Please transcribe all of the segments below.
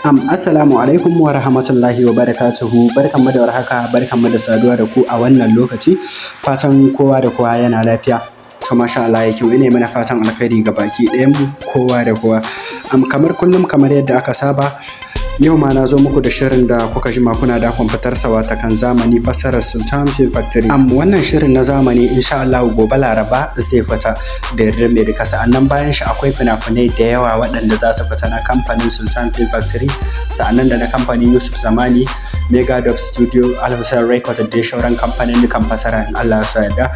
Assalamu alaikum wa rahmatullahi wa barakatuhu. Barkanmu da warhaka, barkanmu da saduwa da ku a wannan lokaci. Fatan kowa da kowa yana lafiya. To masha Allah yake ina mana fatan alkhairi ga baki ɗayan mu kowa da kowa. Kamar kullum kamar yadda aka saba, yau ma na zo muku da shirin da kuka jima kuna da kwamfutar wata kan zamani fassarar Sultan Film Factory. Wannan shirin na zamani insha Allah gobe Laraba zai fita da yardar mai duka. Sa'annan bayan shi akwai fina-finai da yawa waɗanda za su fita na kamfanin Sultan Film Factory, sa'annan da na kamfanin Yusuf Zamani, Mega Dub Studio, Al-Hussein Record da shauran kamfanin dukan fassara in Allah ya yarda.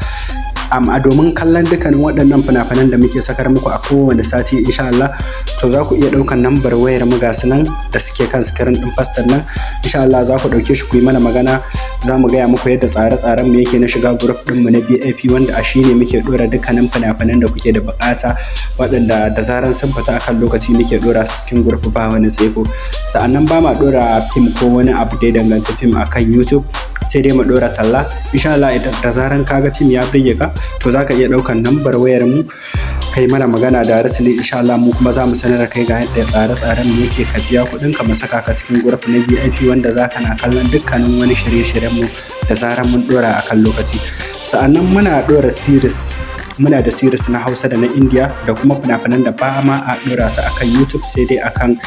A domin kallon dukkanin waɗannan fina-finan da muke sakar muku a kowane sati insha Allah, to za ku iya ɗaukan lambar wayar mu gasu nan da suke kan sikirin ɗin fastar nan. Insha Allah za ku ɗauke shi ku yi mana magana, za mu gaya muku yadda tsare-tsaren mu yake na shiga group ɗinmu na BAP, wanda a shi ne muke ɗora dukkanin fina-finan da kuke da buƙata, waɗanda da zaran sun fita akan lokaci muke ɗora su cikin group ba wani tseko. Sa'annan ba ma ɗora fim ko wani abu da ya danganci fim akan YouTube, sai dai mu ɗora talla. Insha Allah idan da zaran kaga fim ya burge ka, to za ka iya ɗaukan lambar wayar mu kai mana magana da directly. Insha Allah mu kuma za mu sanar da kai ga yadda tsare-tsaren mu yake, ka biya kuɗin ka mu saka ka cikin group na VIP wanda za ka na kallon dukkanin wani shirye-shiryen mu da zaran mun ɗora akan lokaci. Sa'annan muna ɗora series, muna da series na Hausa da na India da kuma fina-finan da ba ma a ɗora su akan YouTube sai dai akan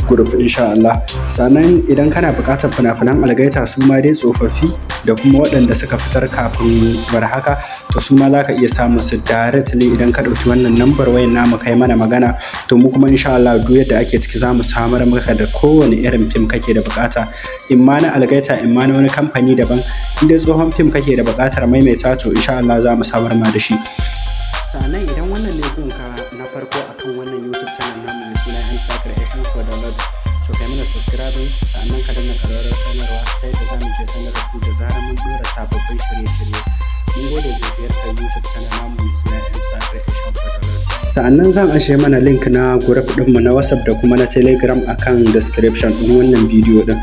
group insha Allah. Sannan idan kana buƙatar fina-finan algaita su ma dai tsofaffi da kuma waɗanda suka fitar kafin war haka, to su ma za ka iya samun su directly idan ka ɗauki wannan lambar wayar namu kai mana magana. To mu kuma insha Allah duk yadda ake ciki za mu samar maka da kowane irin fim kake da buƙata, in ma na algaita in ma na wani kamfani daban. In dai tsohon fim kake da buƙatar maimaita, to insha Allah za mu samar ma da shi. Sannan idan wannan ne zuwanka na farko akan wannan YouTube channel namu mai suna Emsa Creation for Download, to kai mana subscribing, sannan ka danna ƙararrawar sanarwa ta yadda za mu ke sanar da ku da zarar mun ɗora sababbin shirye-shirye. Mun gode da ziyartar YouTube channel namu mai suna Emsa Creation for Download. Sa'annan zan ashe mana link na group ɗinmu na WhatsApp da kuma na Telegram akan description ɗin wannan bidiyo ɗin.